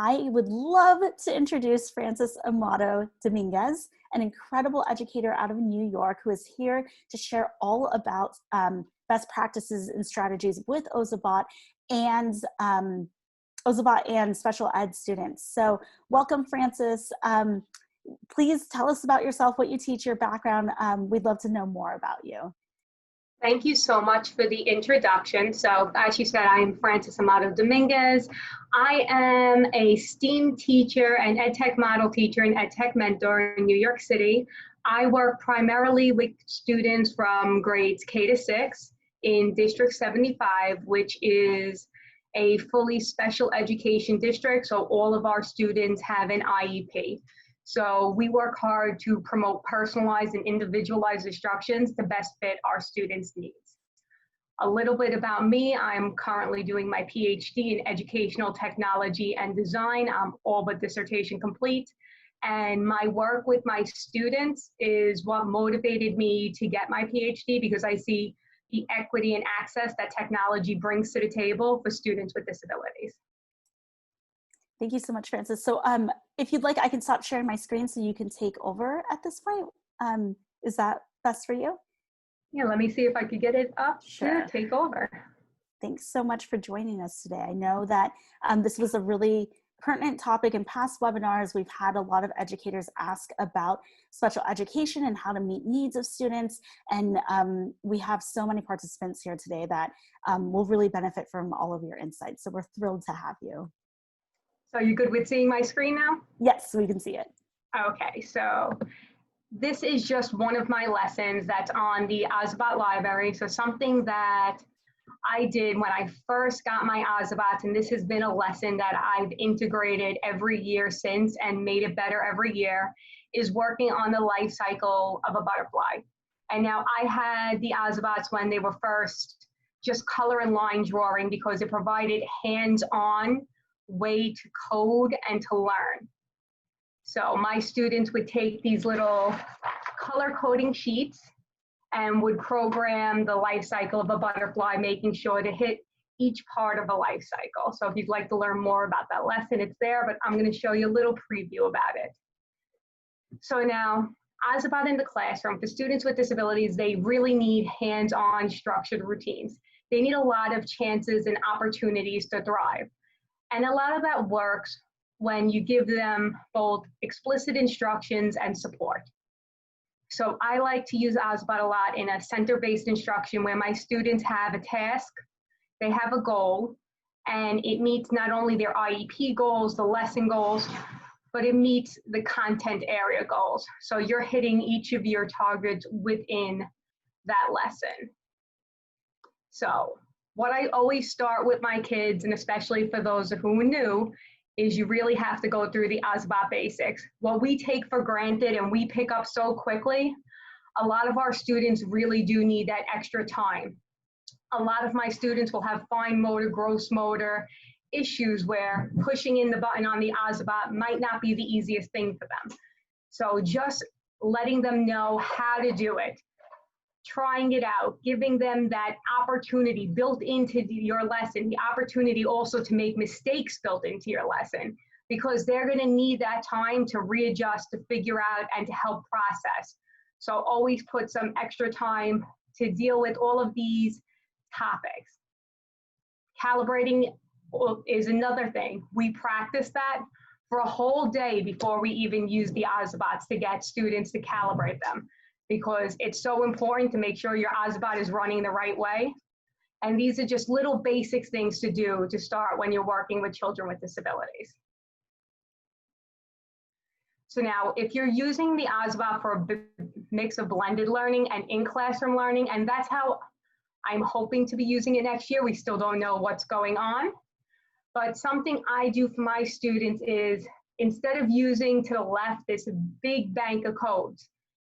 I would love to introduce Francis Amato Dominguez, an incredible educator out of New York who is here to share all about best practices and strategies with Ozobot and special ed students. So welcome, Francis. Please tell us about yourself, what you teach, your background. We'd love to know more about you. Thank you so much for the introduction. So as you said, I'm Francis Amato Dominguez. I am a STEAM teacher and EdTech model teacher and EdTech mentor in New York City. I work primarily with students from grades K to 6 in District 75, which is a fully special education district. So all of our students have an IEP. So we work hard to promote personalized and individualized instructions to best fit our students' needs. A little bit about me, I'm currently doing my PhD in educational technology and design. I'm all but dissertation complete. And my work with my students is what motivated me to get my PhD, because I see the equity and access that technology brings to the table for students with disabilities. Thank you so much, Francis. So if you'd like, I can stop sharing my screen so you can take over at this point. Is that best for you? Yeah, let me see if I could get it up. Sure. To take over. Thanks so much for joining us today. I know that this was a really pertinent topic. In past webinars, we've had a lot of educators ask about special education and how to meet needs of students. And we have so many participants here today that will really benefit from all of your insights. So we're thrilled to have you. So you good with seeing my screen now? Yes, we can see it. Okay, so this is just one of my lessons that's on the Ozobot library. So something that I did when I first got my Ozobots, and this has been a lesson that I've integrated every year since and made it better every year, is working on the life cycle of a butterfly. And now I had the Ozobots when they were first just color and line drawing because it provided hands-on way to code and to learn. So my students would take these little color coding sheets and would program the life cycle of a butterfly, making sure to hit each part of a life cycle. So if you'd like to learn more about that lesson, it's there, but I'm going to show you a little preview about it. So now, Ozobot in the classroom, for students with disabilities, they really need hands-on structured routines. They need a lot of chances and opportunities to thrive. And a lot of that works when you give them both explicit instructions and support. So I like to use Ozobot a lot in a center-based instruction where my students have a task, they have a goal, and it meets not only their IEP goals, the lesson goals, but it meets the content area goals. So you're hitting each of your targets within that lesson. So what I always start with my kids, and especially for those who are new, is you really have to go through the Ozobot Basics. What we take for granted and we pick up so quickly, a lot of our students really do need that extra time. A lot of my students will have fine motor, gross motor issues where pushing in the button on the Ozobot might not be the easiest thing for them. So just letting them know how to do it, trying it out, giving them that opportunity built into your lesson, the opportunity also to make mistakes built into your lesson, because they're going to need that time to readjust, to figure out, and to help process. So always put some extra time to deal with all of these topics. Calibrating is another thing. We practice that for a whole day before we even use the Ozobots to get students to calibrate them, because it's so important to make sure your Ozobot is running the right way. And these are just little basic things to do to start when you're working with children with disabilities. So now, if you're using the Ozobot for a mix of blended learning and in-classroom learning, and that's how I'm hoping to be using it next year, we still don't know what's going on. But something I do for my students is, instead of using to the left this big bank of codes,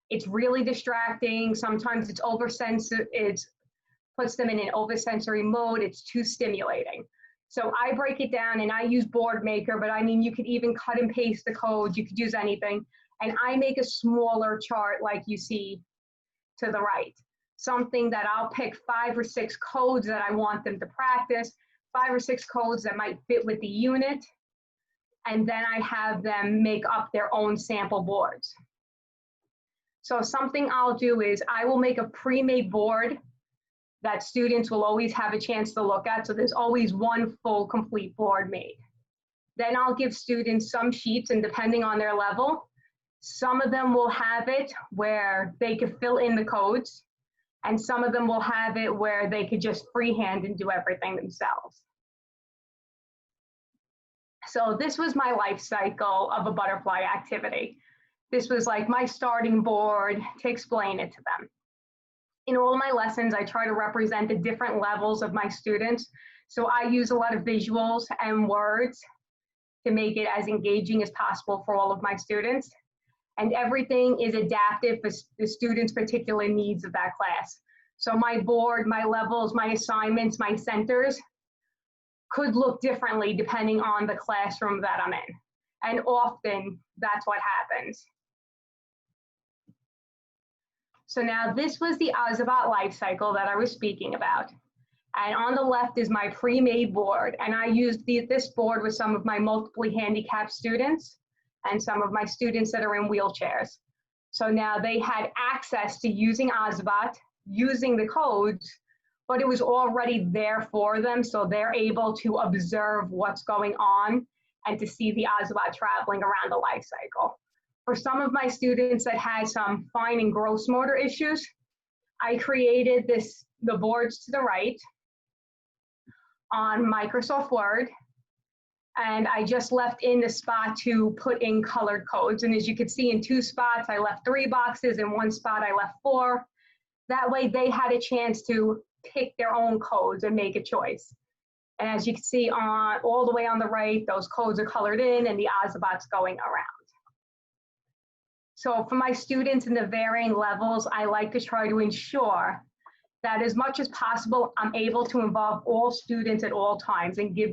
it's really distracting. Sometimes it's it puts them in an oversensory mode. It's too stimulating. So I break it down and I use Board Maker, but I mean, you could even cut and paste the code. You could use anything. And I make a smaller chart like you see to the right. Something that I'll pick 5 or 6 codes that I want them to practice, 5 or 6 codes that might fit with the unit. and then I have them make up their own sample boards. So something I'll do is I will make a pre-made board that students will always have a chance to look at. So there's always one full complete board made. Then I'll give students some sheets, and depending on their level, some of them will have it where they could fill in the codes, and some of them will have it where they could just freehand and do everything themselves. So this was my life cycle of a butterfly activity. This was like my starting board to explain it to them. In all my lessons, I try to represent the different levels of my students. So I use a lot of visuals and words to make it as engaging as possible for all of my students. And everything is adaptive for the students' particular needs of that class. So my board, my levels, my assignments, my centers could look differently depending on the classroom that I'm in. And often that's what happens. So now this was the Ozobot life cycle that I was speaking about. And on the left is my pre-made board. And I used this board with some of my multiply handicapped students and some of my students that are in wheelchairs. So now they had access to using Ozobot, using the codes, but it was already there for them. So they're able to observe what's going on and to see the Ozobot traveling around the life cycle. For some of my students that had some fine and gross motor issues, I created the boards to the right on Microsoft Word, and I just left in the spot to put in colored codes. And as you can see, in 2 spots, I left 3 boxes. In 1 spot, I left 4. That way they had a chance to pick their own codes and make a choice. And as you can see all the way on the right, those codes are colored in and the Ozobot's going around. So for my students in the varying levels, I like to try to ensure that as much as possible, I'm able to involve all students at all times and give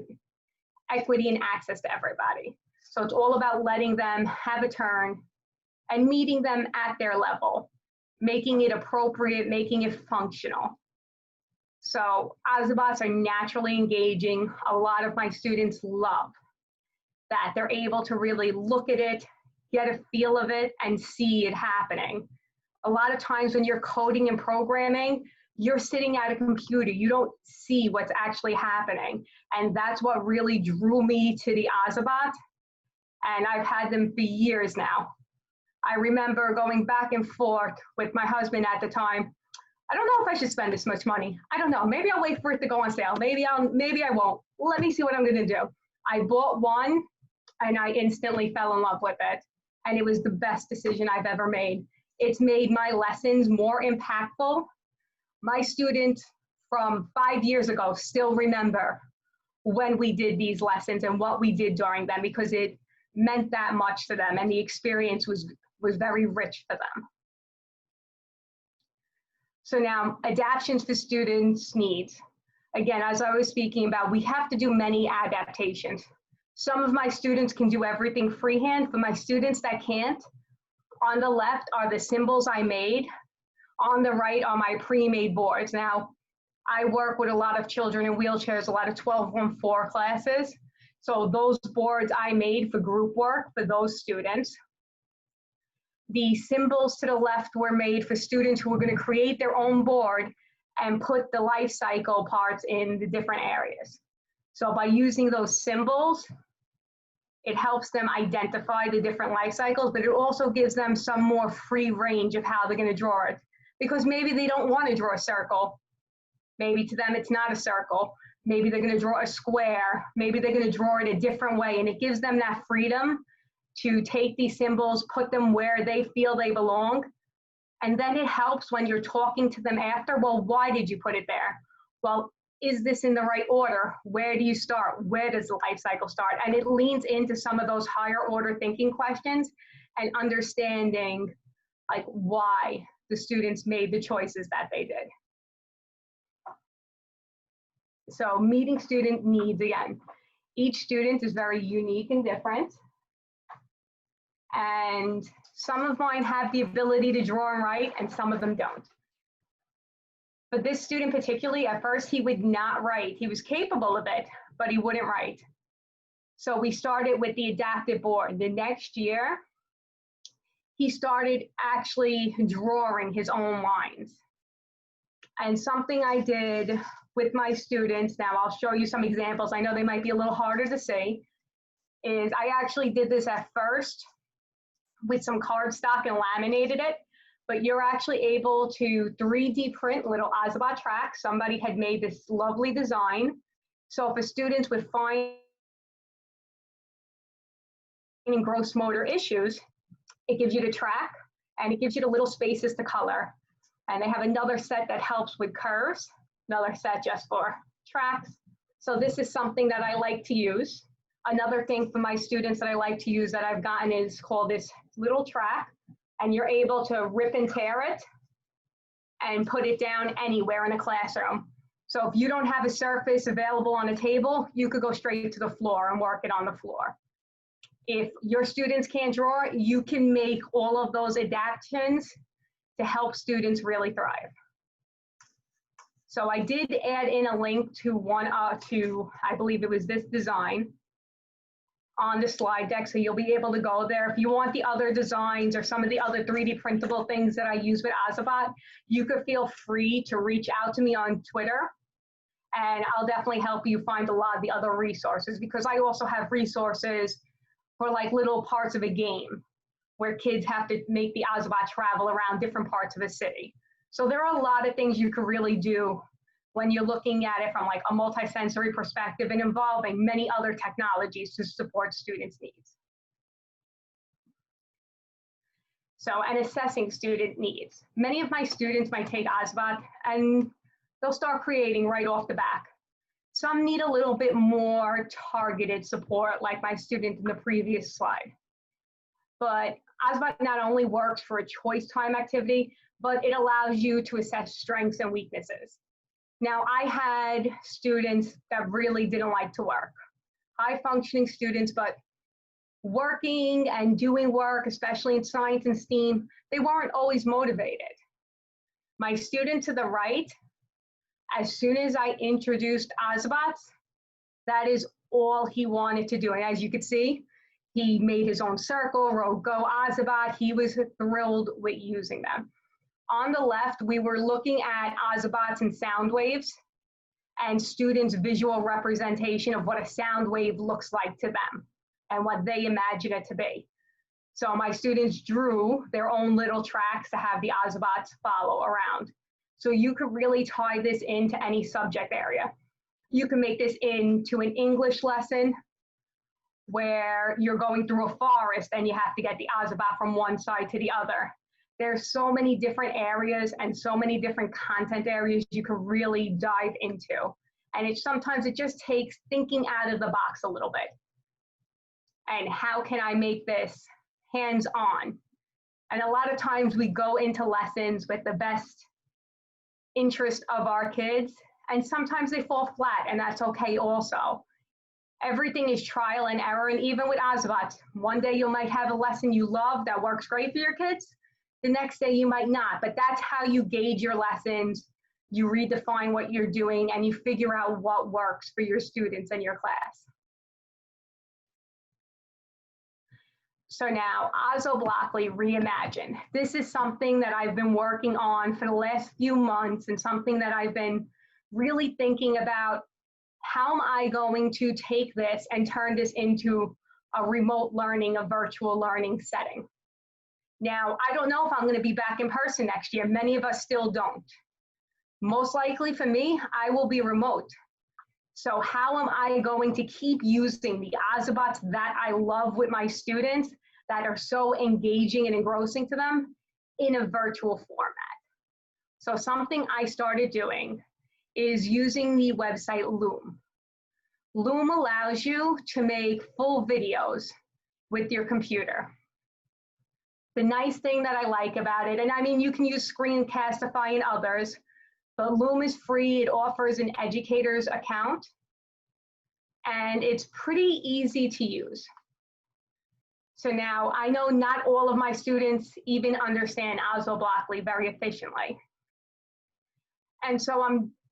equity and access to everybody. So it's all about letting them have a turn and meeting them at their level, making it appropriate, making it functional. So Ozobots are naturally engaging. A lot of my students love that they're able to really look at it, get a feel of it, and see it happening. A lot of times when you're coding and programming, you're sitting at a computer, you don't see what's actually happening. And that's what really drew me to the Ozobot. And I've had them for years now. I remember going back and forth with my husband at the time. I don't know if I should spend this much money. I don't know, maybe I'll wait for it to go on sale. Maybe I won't. Let me see what I'm gonna do. I bought one and I instantly fell in love with it. And it was the best decision I've ever made. It's made my lessons more impactful. My students from 5 years ago still remember when we did these lessons and what we did during them, because it meant that much to them and the experience was very rich for them. So now, adaptations for students' needs. Again, as I was speaking about, we have to do many adaptations. Some of my students can do everything freehand. For my students that can't, on the left are the symbols I made. On the right are my pre-made boards. Now, I work with a lot of children in wheelchairs, a lot of 12-1-4 classes. So those boards I made for group work for those students. The symbols to the left were made for students who were going to create their own board and put the life cycle parts in the different areas. So by using those symbols, it helps them identify the different life cycles, but it also gives them some more free range of how they're going to draw it. Because maybe they don't want to draw a circle. Maybe to them it's not a circle. Maybe they're going to draw a square. Maybe they're going to draw it a different way. And it gives them that freedom to take these symbols, put them where they feel they belong. And then it helps when you're talking to them after, well, why did you put it there? Well, is this in the right order? Where do you start? Where does the life cycle start? And it leans into some of those higher order thinking questions and understanding like why the students made the choices that they did. So meeting student needs, again, each student is very unique and different. And some of mine have the ability to draw and write, and some of them don't. But this student particularly, at first he would not write. He was capable of it, but he wouldn't write. So we started with the adaptive board. The next year, he started actually drawing his own lines. And something I did with my students, now I'll show you some examples, I know they might be a little harder to see, is I actually did this at first with some cardstock and laminated it, but you're actually able to 3D print little Ozobot tracks. Somebody had made this lovely design. So if a student with fine and gross motor issues, it gives you the track and it gives you the little spaces to color. And they have another set that helps with curves, another set just for tracks. So this is something that I like to use. Another thing for my students that I like to use that I've gotten is called this little track, and you're able to rip and tear it and put it down anywhere in a classroom. So if you don't have a surface available on a table, you could go straight to the floor and work it on the floor. If your students can't draw, you can make all of those adaptations to help students really thrive. So I did add in a link to one, I believe it was this design on the slide deck, so you'll be able to go there. If you want the other designs or some of the other 3D printable things that I use with Ozobot, you could feel free to reach out to me on Twitter, and I'll definitely help you find a lot of the other resources, because I also have resources for like little parts of a game where kids have to make the Ozobot travel around different parts of a city. So there are a lot of things you can really do when you're looking at it from like a multisensory perspective and involving many other technologies to support students' needs. So, and assessing student needs. Many of my students might take Ozobot and they'll start creating right off the back. Some need a little bit more targeted support, like my student in the previous slide. But Ozobot not only works for a choice time activity, but it allows you to assess strengths and weaknesses. Now, I had students that really didn't like to work, high functioning students, but working and doing work, especially in science and STEAM, they weren't always motivated. My student to the right, as soon as I introduced Ozobots, that is all he wanted to do. And as you could see, he made his own circle, wrote Go Ozobot. He was thrilled with using them. On the left, we were looking at Ozobots and sound waves and students' visual representation of what a sound wave looks like to them and what they imagine it to be. So my students drew their own little tracks to have the Ozobots follow around. So you could really tie this into any subject area. You can make this into an English lesson where you're going through a forest and you have to get the Ozobot from one side to the other. There's so many different areas and so many different content areas you can really dive into. And sometimes it just takes thinking out of the box a little bit. And how can I make this hands-on? And a lot of times we go into lessons with the best interest of our kids, and sometimes they fall flat, and that's okay also. Everything is trial and error, and even with Ozobots, one day you might have a lesson you love that works great for your kids, the next day you might not, but that's how you gauge your lessons, you redefine what you're doing, and you figure out what works for your students and your class. So now, Ozoblockly Reimagine. This is something that I've been working on for the last few months and something that I've been really thinking about. How am I going to take this and turn this into a remote learning, a virtual learning setting? Now, I don't know if I'm going to be back in person next year. Many of us still don't. Most likely for me, I will be remote. So how am I going to keep using the Ozobots that I love with my students that are so engaging and engrossing to them in a virtual format? So something I started doing is using the website Loom. Loom allows you to make full videos with your computer. The nice thing that I like about it, and I mean, you can use Screencastify and others, but Loom is free. It offers an Educator's account, and it's pretty easy to use. So now, I know not all of my students even understand Ozoblockly very efficiently. And so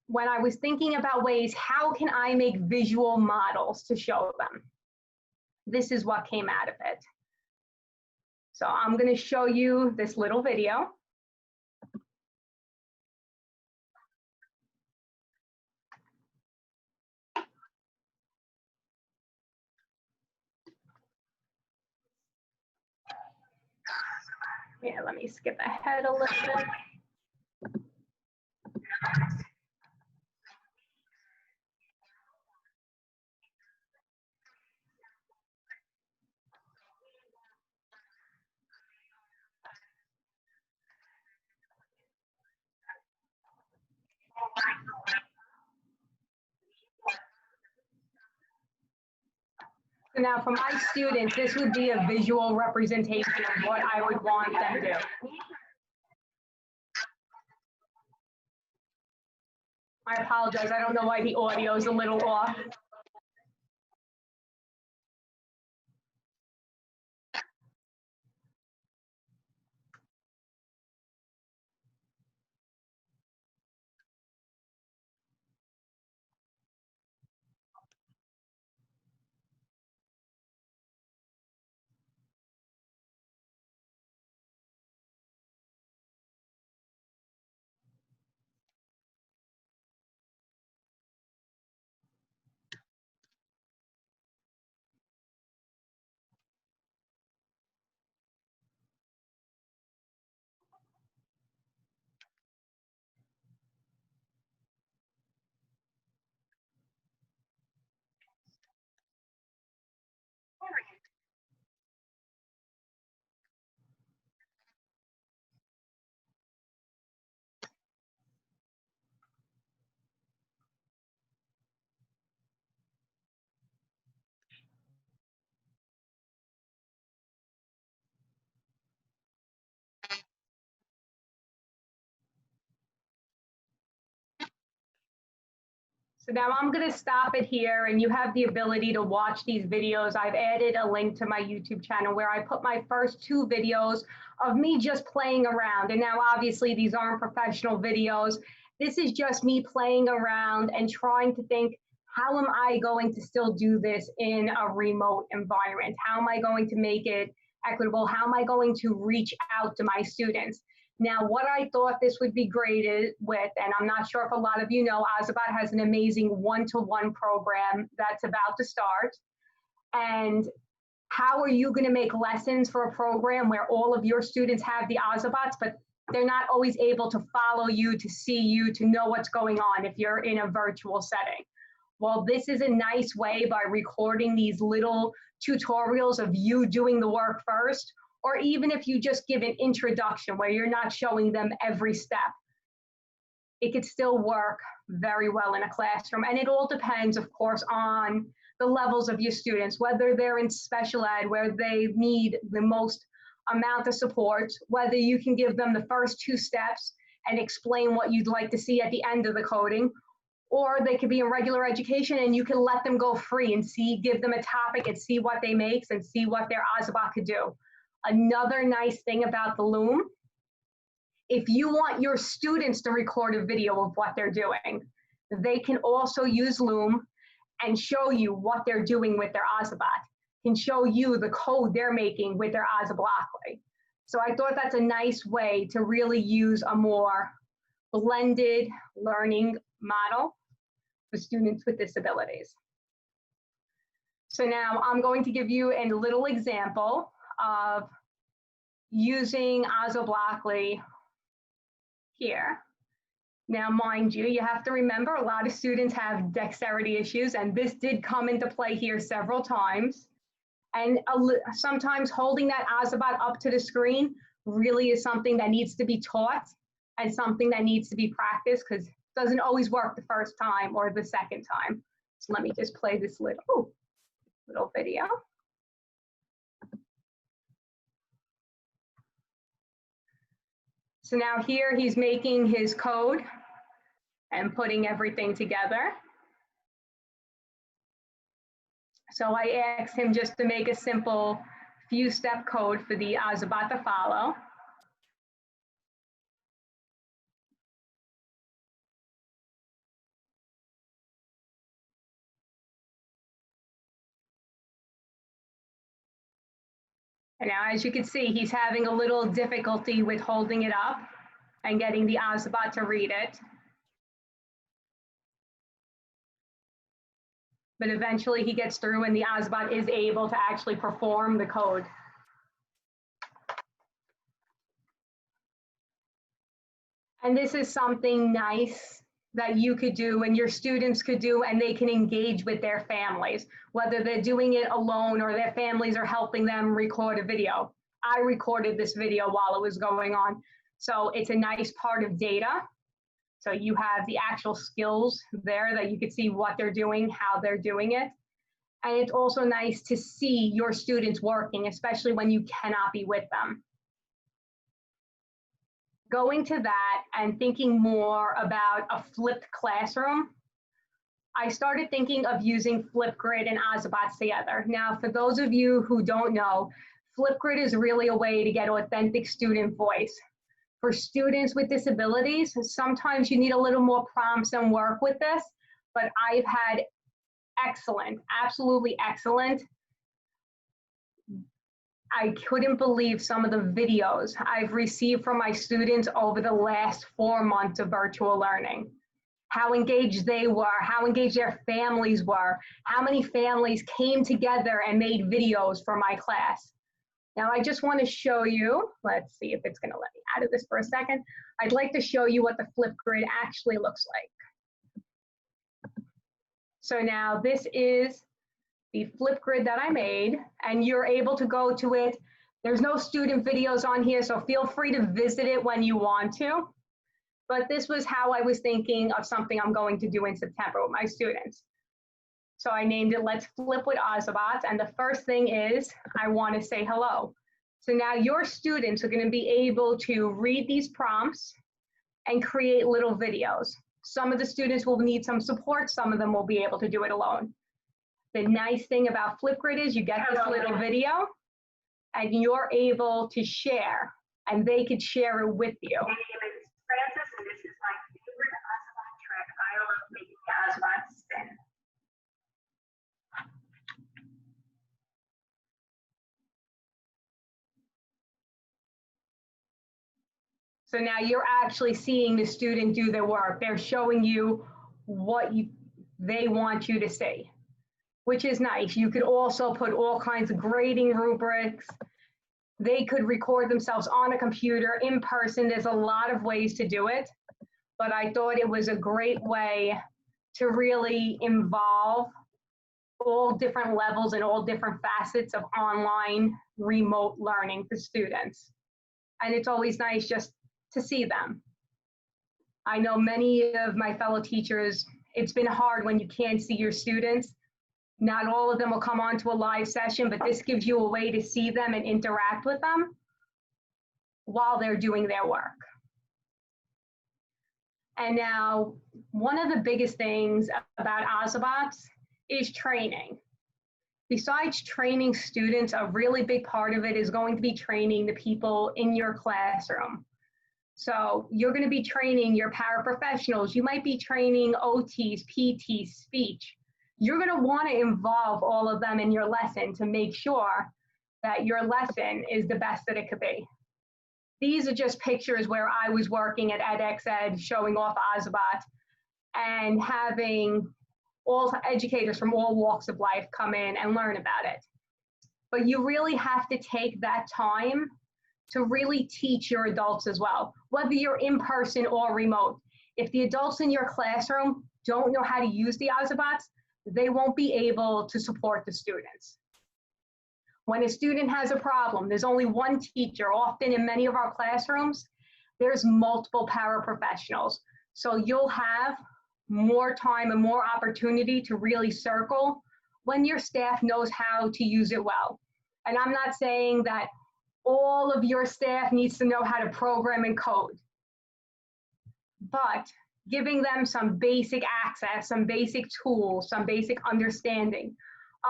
when I was thinking about ways, how can I make visual models to show them? this is what came out of it. So I'm going to show you this little video. Yeah, let me skip ahead a little bit. So now for my students, this would be a visual representation of what I would want them to do. I apologize, I don't know why the audio is a little off. So now I'm going to stop it here, and you have the ability to watch these videos. I've added a link to my YouTube channel where I put my first 2 videos of me just playing around. And now obviously these aren't professional videos. This is just me playing around and trying to think, how am I going to still do this in a remote environment? How am I going to make it equitable? How am I going to reach out to my students? Now, what I thought this would be great with, and I'm not sure if a lot of you know, Ozobot has an amazing one-to-one program that's about to start. And how are you going to make lessons for a program where all of your students have the Ozobots, but they're not always able to follow you, to see you, to know what's going on if you're in a virtual setting? Well, this is a nice way by recording these little tutorials of you doing the work first, or even if you just give an introduction where you're not showing them every step, it could still work very well in a classroom. And it all depends, of course, on the levels of your students, whether they're in special ed, where they need the most amount of support, whether you can give them the first 2 steps and explain what you'd like to see at the end of the coding, or they could be in regular education and you can let them go free and give them a topic and see what they make and see what their Ozobot could do. Another nice thing about the Loom, if you want your students to record a video of what they're doing, they can also use Loom and show you what they're doing with their Ozobot, can show you the code they're making with their Ozoblockly. So I thought that's a nice way to really use a more blended learning model for students with disabilities. So now I'm going to give you a little example of using Ozoblockly here. Now, mind you, you have to remember a lot of students have dexterity issues, and this did come into play here several times. And sometimes holding that Ozobot up to the screen really is something that needs to be taught and something that needs to be practiced, because it doesn't always work the first time or the second time. So let me just play this little video. So now here he's making his code and putting everything together. So I asked him just to make a simple few-step code for the Ozobot to follow. And now, as you can see, he's having a little difficulty with holding it up and getting the Ozobot to read it. But eventually he gets through and the Ozobot is able to actually perform the code. And this is something nice that you could do and your students could do, and they can engage with their families, whether they're doing it alone or their families are helping them record a video. I recorded this video while it was going on. So it's a nice part of data. So you have the actual skills there that you can see what they're doing, how they're doing it. And it's also nice to see your students working, especially when you cannot be with them. Going to that and thinking more about a flipped classroom, I started thinking of using Flipgrid and Ozobots together. Now, for those of you who don't know, Flipgrid is really a way to get authentic student voice. For students with disabilities, sometimes you need a little more prompts and work with this, but I've had excellent, absolutely excellent. I couldn't believe some of the videos I've received from my students over the last 4 months of virtual learning. How engaged they were, how engaged their families were, how many families came together and made videos for my class. Now I just want to show you, let's see if it's going to let me out of this for a second. I'd like to show you what the Flipgrid actually looks like. So now this is the Flipgrid that I made, and you're able to go to it. There's no student videos on here, so feel free to visit it when you want to. But this was how I was thinking of something I'm going to do in September with my students. So I named it Let's Flip with Ozobots, and the first thing is I want to say hello. So now your students are going to be able to read these prompts and create little videos. Some of the students will need some support, some of them will be able to do it alone. The nice thing about Flipgrid is you get this little video and you're able to share, and they could share it with you. My name is Francis, and this is my favorite Ozobot trick. I love making the Ozobot spin. So now you're actually seeing the student do their work. They're showing you what they want you to see, which is nice. You could also put all kinds of grading rubrics. They could record themselves on a computer, in person. There's a lot of ways to do it, but I thought it was a great way to really involve all different levels and all different facets of online remote learning for students. And it's always nice just to see them. I know many of my fellow teachers, it's been hard when you can't see your students. Not all of them will come on to a live session, but this gives you a way to see them and interact with them while they're doing their work. And now, one of the biggest things about Ozobots is training. Besides training students, a really big part of it is going to be training the people in your classroom. So you're going to be training your paraprofessionals. You might be training OTs, PTs, speech. You're going to want to involve all of them in your lesson to make sure that your lesson is the best that it could be. These are just pictures where I was working at edXED showing off Ozobot and having all educators from all walks of life come in and learn about it. But you really have to take that time to really teach your adults as well, whether you're in person or remote. If the adults in your classroom don't know how to use the Ozobots, they won't be able to support the students. When a student has a problem, there's only one teacher. Often in many of our classrooms, there's multiple paraprofessionals. So you'll have more time and more opportunity to really circle when your staff knows how to use it well. And I'm not saying that all of your staff needs to know how to program and code, but giving them some basic access, some basic tools, some basic understanding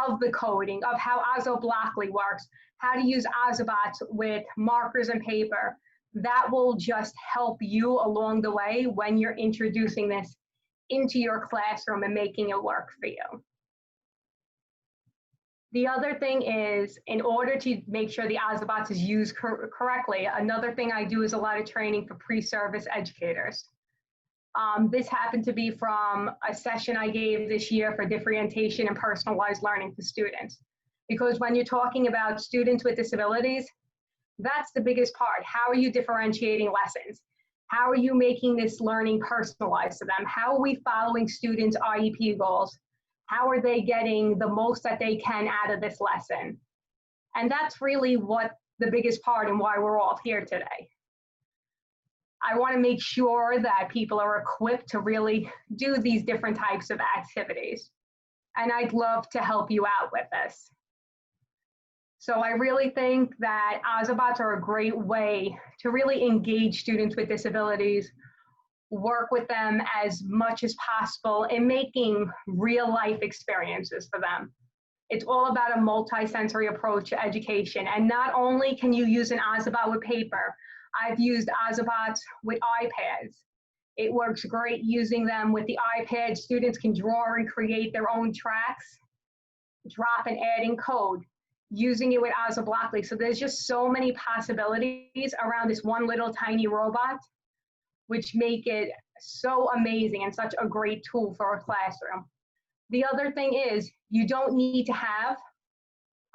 of the coding, of how Ozoblockly works, how to use Ozobots with markers and paper, that will just help you along the way when you're introducing this into your classroom and making it work for you. The other thing is, in order to make sure the Ozobots is used correctly, another thing I do is a lot of training for pre-service educators. This happened to be from a session I gave this year for differentiation and personalized learning for students. Because when you're talking about students with disabilities, that's the biggest part. How are you differentiating lessons? How are you making this learning personalized to them? How are we following students' IEP goals? How are they getting the most that they can out of this lesson? And that's really what the biggest part and why we're all here today. I want to make sure that people are equipped to really do these different types of activities. And I'd love to help you out with this. So I really think that Ozobots are a great way to really engage students with disabilities, work with them as much as possible in making real life experiences for them. It's all about a multi-sensory approach to education. And not only can you use an Ozobot with paper, I've used Ozobots with iPads. It works great using them with the iPad. Students can draw and create their own tracks, drop and add in code, using it with Ozoblockly. So there's just so many possibilities around this one little tiny robot, which make it so amazing and such a great tool for a classroom. The other thing is, you don't need to have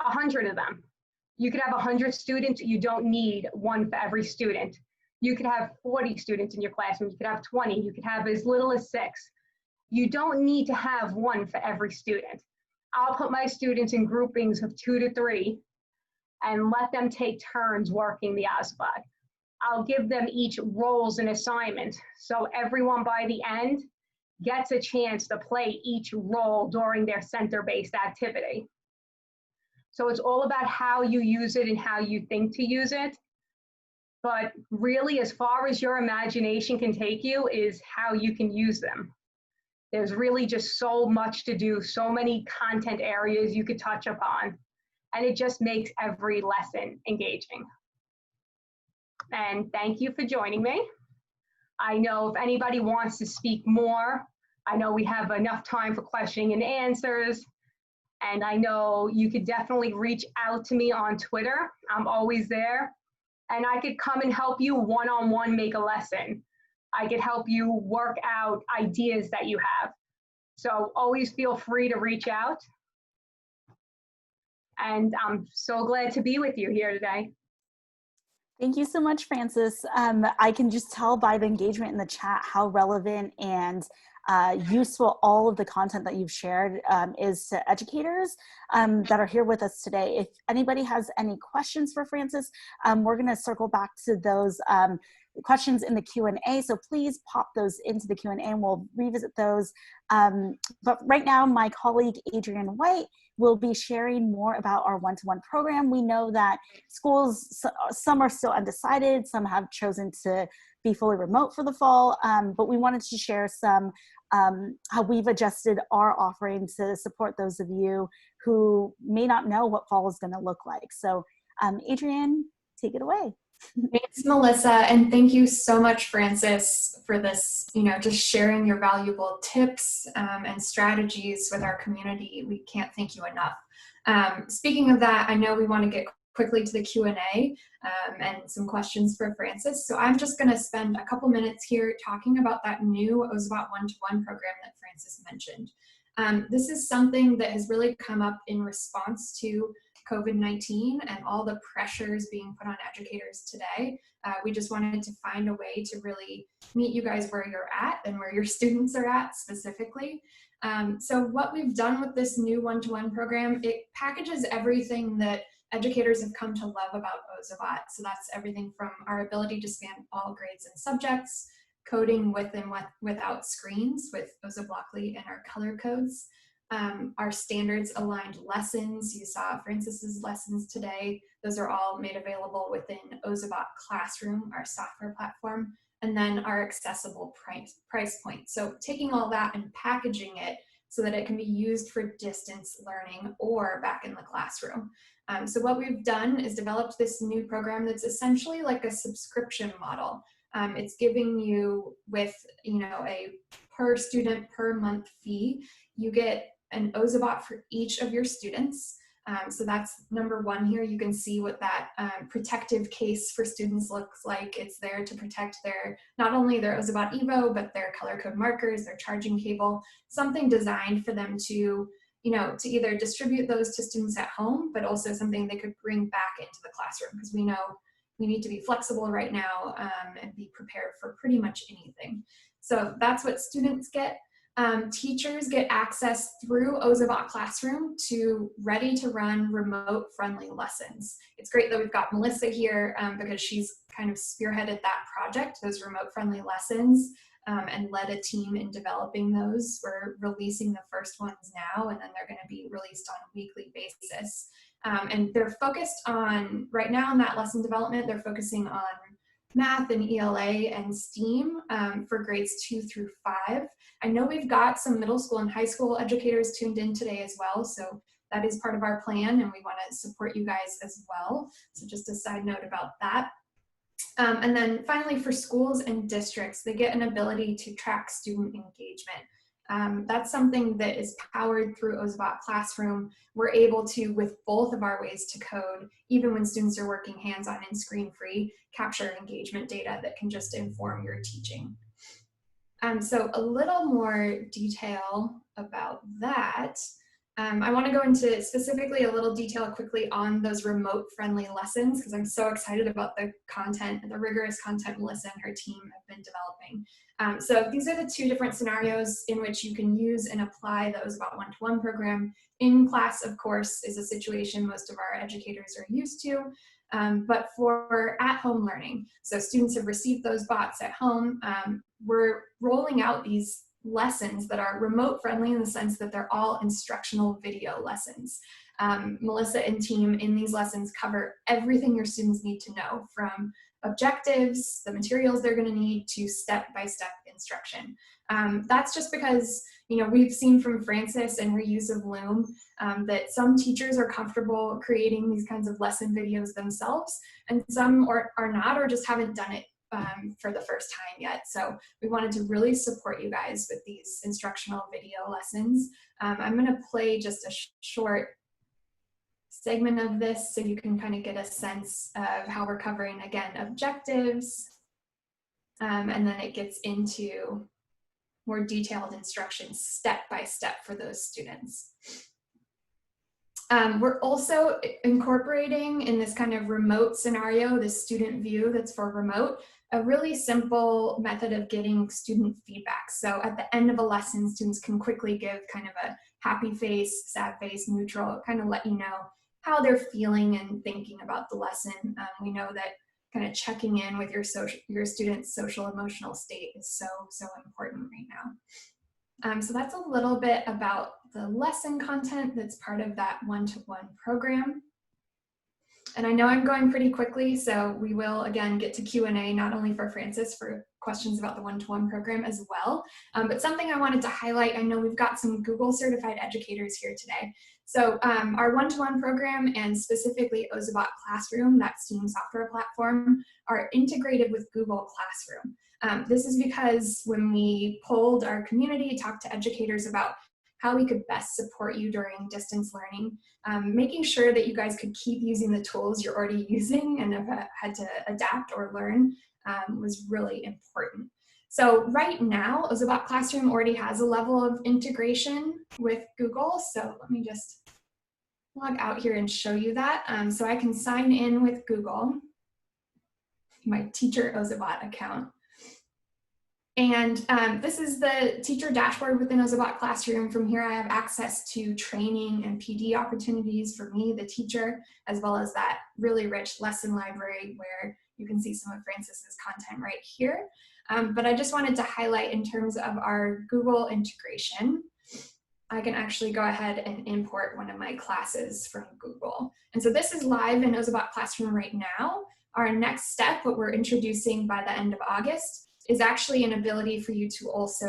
100 of them. You could have 100 students, you don't need one for every student. You could have 40 students in your classroom, you could have 20, you could have as little as 6. You don't need to have one for every student. I'll put my students in groupings of 2 to 3 and let them take turns working the Ozobot. I'll give them each roles and assignments, so everyone by the end gets a chance to play each role during their center-based activity. So it's all about how you use it and how you think to use it. But really, as far as your imagination can take you, is how you can use them. There's really just so much to do, so many content areas you could touch upon, and it just makes every lesson engaging. And thank you for joining me. I know if anybody wants to speak more, I know we have enough time for questioning and answers. And I know you could definitely reach out to me on Twitter. I'm always there. And I could come and help you one-on-one make a lesson. I could help you work out ideas that you have. So always feel free to reach out. And I'm so glad to be with you here today. Thank you so much, Frances. I can just tell by the engagement in the chat how relevant and useful all of the content that you've shared is to educators that are here with us today. If anybody has any questions for Frances, we're going to circle back to those questions in the Q&A, so please pop those into the Q&A and we'll revisit those. But right now, my colleague Adrienne White will be sharing more about our one-to-one program. We know that schools, some are still undecided, some have chosen to be fully remote for the fall, but we wanted to share some how we've adjusted our offering to support those of you who may not know what fall is going to look like. So Adrienne, take it away. Thanks, Melissa, and thank you so much, Frances, for this, just sharing your valuable tips and strategies with our community. We can't thank you enough. Speaking of that, I know we want to get quickly to the Q&A and some questions for Frances. So I'm just going to spend a couple minutes here talking about that new Ozobot one-to-one program that Frances mentioned. This is something that has really come up in response to COVID-19 and all the pressures being put on educators today. We just wanted to find a way to really meet you guys where you're at and where your students are at specifically. So what we've done with this new one-to-one program, it packages everything that educators have come to love about Ozobot. So that's everything from our ability to span all grades and subjects, coding with and without screens with Ozoblockly and our color codes, our standards aligned lessons. You saw Frances's lessons today. Those are all made available within Ozobot Classroom, our software platform, and then our accessible price point. So taking all that and packaging it so that it can be used for distance learning or back in the classroom. So what we've done is developed this new program that's essentially like a subscription model. It's giving you with, a per student per month fee. You get an Ozobot for each of your students. So that's number one here. You can see what that protective case for students looks like. It's there to protect their, not only their Ozobot Evo, but their color code markers, their charging cable, something designed for them to, you know, to either distribute those to students at home, but also something they could bring back into the classroom, because we know we need to be flexible right now and be prepared for pretty much anything. So that's what students get. Teachers get access through Ozobot Classroom to ready to run remote friendly lessons. It's great that we've got Melissa here because she's kind of spearheaded that project, those remote friendly lessons, and led a team in developing those. We're releasing the first ones now, and then they're going to be released on a weekly basis. And they're focused on, right now in that lesson development, they're focusing on math and ELA and STEAM for grades 2 through 5. I know we've got some middle school and high school educators tuned in today as well, so that is part of our plan, and we want to support you guys as well. So just a side note about that. And then finally, for schools and districts, they get an ability to track student engagement. That's something that is powered through Ozobot Classroom. We're able to, with both of our ways to code, even when students are working hands-on and screen-free, capture engagement data that can just inform your teaching. So a little more detail about that. I want to go into specifically a little detail quickly on those remote friendly lessons, because I'm so excited about the content, the rigorous content Melissa and her team have been developing. So these are the two different scenarios in which you can use and apply the Ozobot one-to-one program. In class, of course, is a situation most of our educators are used to, but for at-home learning. So students have received those bots at home. We're rolling out these lessons that are remote friendly in the sense that they're all instructional video lessons. Melissa and team in these lessons cover everything your students need to know, from objectives, the materials they're going to need, to step-by-step instruction. That's just because, you know, we've seen from Frances and her use of Loom that some teachers are comfortable creating these kinds of lesson videos themselves, and some are not, or just haven't done it for the first time yet. So we wanted to really support you guys with these instructional video lessons. I'm going to play just a short segment of this so you can kind of get a sense of how we're covering, again, objectives, and then it gets into more detailed instructions step by step for those students. We're also incorporating in this kind of remote scenario, this student view that's for remote, a really simple method of getting student feedback. So at the end of a lesson, students can quickly give kind of a happy face, sad face, neutral, kind of let you know how they're feeling and thinking about the lesson. We know that kind of checking in with your students' social emotional state is so important right now. So that's a little bit about the lesson content that's part of that one-to-one program. And I know I'm going pretty quickly, so we will again get to Q&A, not only for Frances for questions about the one-to-one program as well, but something I wanted to highlight. I know we've got some Google certified educators here today. So our one-to-one program, and specifically Ozobot Classroom, that STEAM software platform, are integrated with Google Classroom. This is because when we polled our community, talked to educators about how we could best support you during distance learning, making sure that you guys could keep using the tools you're already using and have had to adapt or learn was really important. So right now, Ozobot Classroom already has a level of integration with Google. So let me just log out here and show you that. So I can sign in with Google, my teacher Ozobot account. And this is the teacher dashboard within Ozobot Classroom. From here, I have access to training and PD opportunities for me, the teacher, as well as that really rich lesson library where you can see some of Frances's content right here. But I just wanted to highlight in terms of our Google integration, I can actually go ahead and import one of my classes from Google. And so this is live in Ozobot Classroom right now. Our next step, what we're introducing by the end of August, is actually an ability for you to also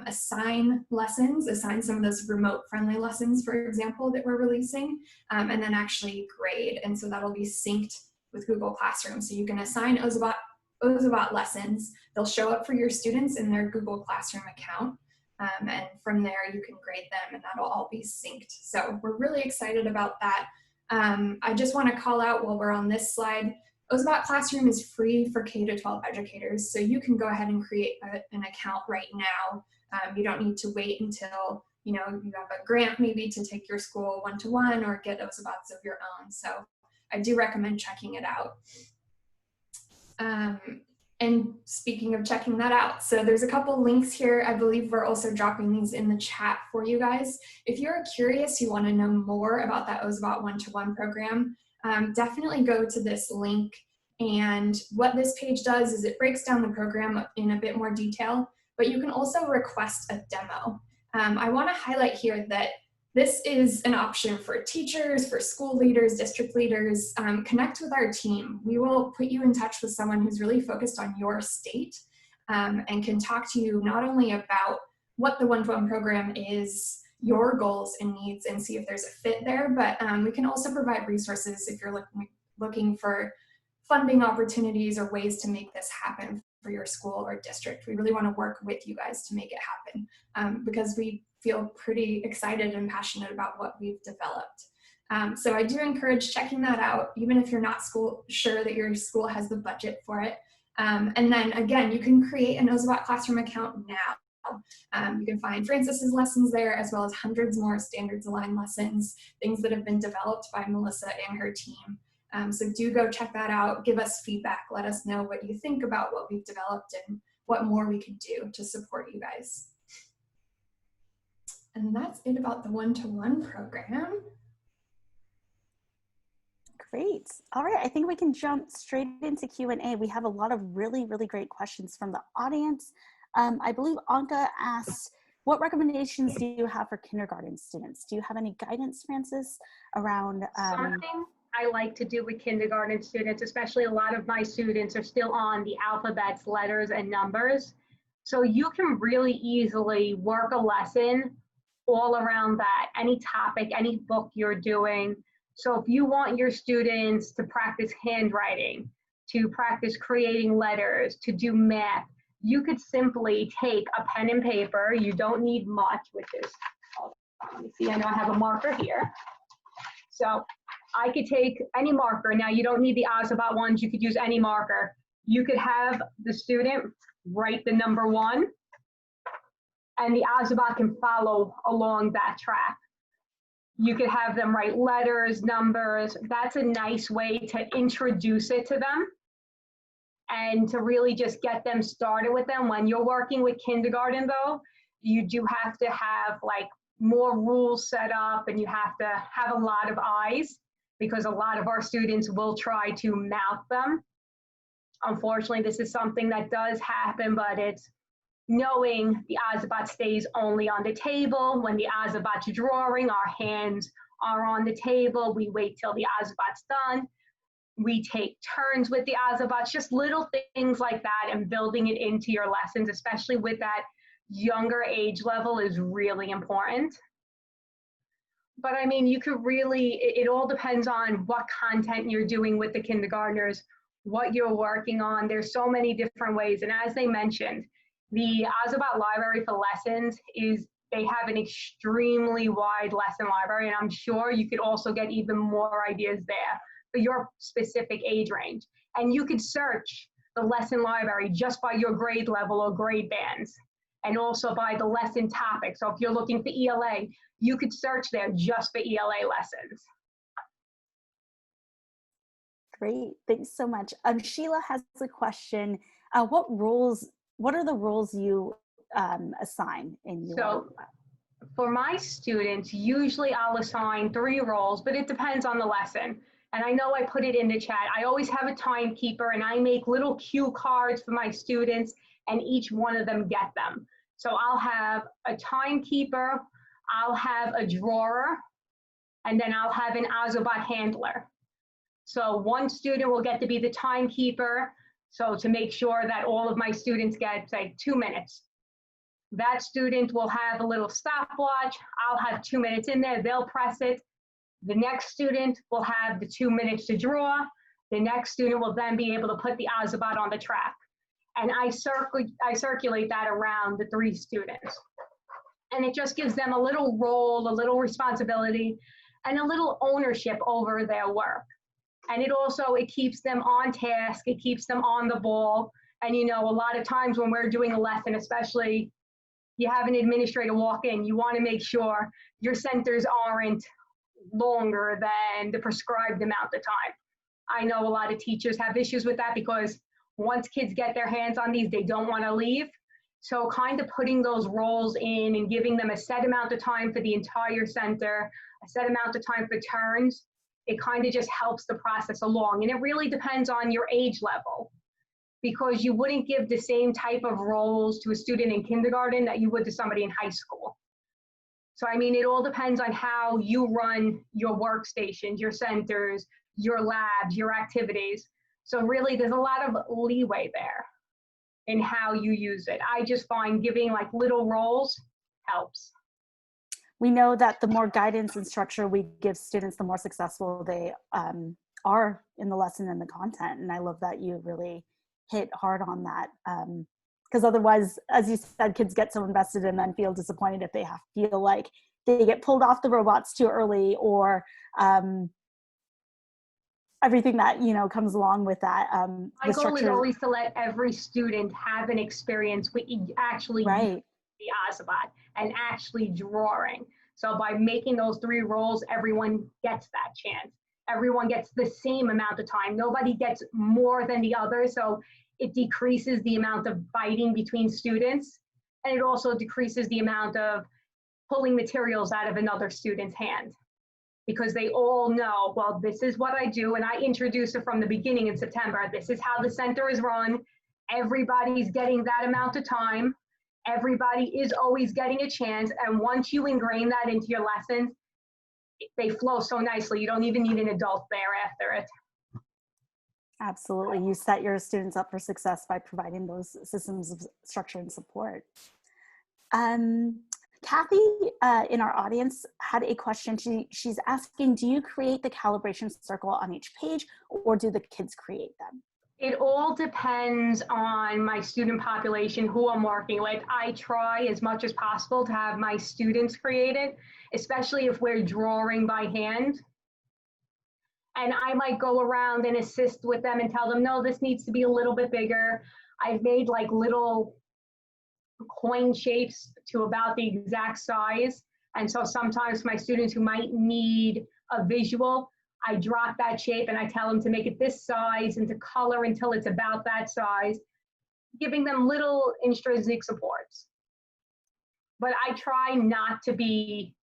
assign lessons, assign some of those remote friendly lessons, for example, that we're releasing, and then actually grade. And so that'll be synced with Google Classroom. So you can assign Ozobot lessons. They'll show up for your students in their Google Classroom account. And from there, you can grade them and that'll all be synced. So we're really excited about that. I just want to call out while we're on this slide, Ozobot Classroom is free for K-12 educators. So you can go ahead and create an account right now. You don't need to wait until you have a grant maybe to take your school one-to-one or get Ozobots of your own. So I do recommend checking it out. And speaking of checking that out, so there's a couple links here. I believe we're also dropping these in the chat for you guys. If you're curious, you want to know more about that Ozobot one-to-one program, definitely go to this link. And what this page does is it breaks down the program in a bit more detail, but you can also request a demo. I want to highlight here that this is an option for teachers, for school leaders, district leaders. Connect with our team. We will put you in touch with someone who's really focused on your state and can talk to you not only about what the one-to-one program is, your goals and needs, and see if there's a fit there, but we can also provide resources if you're looking for funding opportunities or ways to make this happen for your school or district. We really want to work with you guys to make it happen because we feel pretty excited and passionate about what we've developed. So I do encourage checking that out, even if you're not sure that your school has the budget for it. And then again, you can create an Ozobot Classroom account now. You can find Frances's lessons there, as well as hundreds more standards aligned lessons, things that have been developed by Melissa and her team. So do go check that out, give us feedback, let us know what you think about what we've developed and what more we can do to support you guys. And that's it about the one-to-one program. Great. All right, I think we can jump straight into Q&A. We have a lot of really, really great questions from the audience. I believe Anka asked, what recommendations do you have for kindergarten students? Do you have any guidance, Frances, around? Something I like to do with kindergarten students, especially a lot of my students are still on the alphabets, letters, and numbers. So you can really easily work a lesson all around that, any topic, any book you're doing. So if you want your students to practice handwriting, to practice creating letters, to do math, you could simply take a pen and paper. You don't need much, which is, let me see, I know I have a marker here. So I could take any marker. Now you don't need the Ozobot ones, you could use any marker. You could have the student write the number 1, and the Ozobot can follow along that track. You could have them write letters, numbers. That's a nice way to introduce it to them and to really just get them started with them. When you're working with kindergarten though, you do have to have like more rules set up, and you have to have a lot of eyes because a lot of our students will try to mouth them. Unfortunately, this is something that does happen, but it's knowing the Ozobot stays only on the table. When the Ozobot's drawing, our hands are on the table. We wait till the Ozobot's done. We take turns with the Ozobots, just little things like that, and building it into your lessons, especially with that younger age level, is really important. But I mean, you could really, it all depends on what content you're doing with the kindergartners, what you're working on. There's so many different ways. And as they mentioned, the Ozobot library for lessons they have an extremely wide lesson library, and I'm sure you could also get even more ideas there for your specific age range. And you could search the lesson library just by your grade level or grade bands, and also by the lesson topic. So if you're looking for ELA, you could search there just for ELA lessons. Great, thanks so much. Sheila has a question. What are the roles you assign in your? So for my students, usually I'll assign 3 roles, but it depends on the lesson. And I know I put it in the chat. I always have a timekeeper, and I make little cue cards for my students, and each one of them get them. So I'll have a timekeeper, I'll have a drawer, and then I'll have an Ozobot handler. So one student will get to be the timekeeper, so to make sure that all of my students get, say, 2 minutes. That student will have a little stopwatch. I'll have 2 minutes in there, they'll press it. The next student will have the 2 minutes to draw. The next student will then be able to put the Ozobot on the track. And I circulate that around the 3 students. And it just gives them a little role, a little responsibility, and a little ownership over their work. And it keeps them on task, it keeps them on the ball. And a lot of times when we're doing a lesson, especially you have an administrator walk in, you want to make sure your centers aren't longer than the prescribed amount of time. I know a lot of teachers have issues with that because once kids get their hands on these, they don't want to leave. So kind of putting those roles in and giving them a set amount of time for the entire center, a set amount of time for turns, it kind of just helps the process along. And it really depends on your age level, because you wouldn't give the same type of roles to a student in kindergarten that you would to somebody in high school. So, I mean, it all depends on how you run your workstations, your centers, your labs, your activities. So really, there's a lot of leeway there in how you use it. I just find giving like little roles helps. We know that the more guidance and structure we give students, the more successful they are in the lesson and the content. And I love that you really hit hard on that. Because otherwise, as you said, kids get so invested and then feel disappointed if they feel like they get pulled off the robots too early, or everything that comes along with that. My goal is always to let every student have an experience with actually right. the Ozobot and actually drawing. So by making those 3 roles, everyone gets that chance. Everyone gets the same amount of time. Nobody gets more than the other. So it decreases the amount of fighting between students. And it also decreases the amount of pulling materials out of another student's hand, because they all know, well, this is what I do. And I introduce it from the beginning in September. This is how the center is run. Everybody's getting that amount of time. Everybody is always getting a chance. And once you ingrain that into your lessons, they flow so nicely. You don't even need an adult there after it. Absolutely. You set your students up for success by providing those systems of structure and support. Kathy in our audience had a question. She's asking, do you create the calibration circle on each page, or do the kids create them? It all depends on my student population, who I'm working with. I try as much as possible to have my students create it, especially if we're drawing by hand. And I might go around and assist with them and tell them, no, this needs to be a little bit bigger. I've made like little coin shapes to about the exact size. And so sometimes my students who might need a visual, I drop that shape and I tell them to make it this size and to color until it's about that size, giving them little intrinsic supports. But I try not to be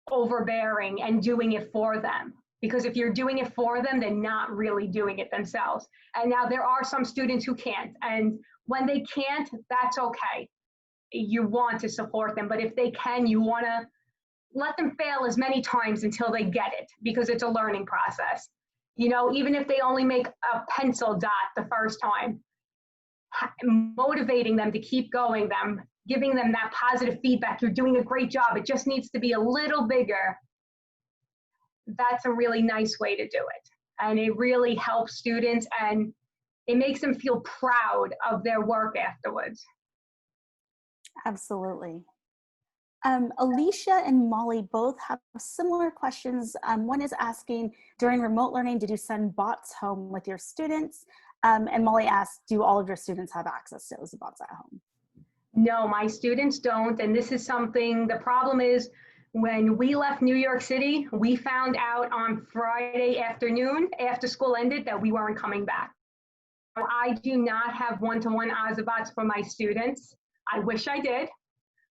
overbearing and doing it for them, because if you're doing it for them, they're not really doing it themselves. And now there are some students who can't, and when they can't, that's okay. You want to support them, but if they can, you want to let them fail as many times until they get it, because it's a learning process. Even if they only make a pencil dot the first time, motivating them to keep going, giving them that positive feedback, you're doing a great job, it just needs to be a little bigger. That's a really nice way to do it. And it really helps students, and it makes them feel proud of their work afterwards. Absolutely. Alicia and Molly both have similar questions. One is asking, during remote learning, did you send bots home with your students? And Molly asked, do all of your students have access to Ozobots at home? No, my students don't. And this is something, the problem is, when we left New York City, we found out on Friday afternoon, after school ended, that we weren't coming back. I do not have one-to-one Ozobots for my students. I wish I did,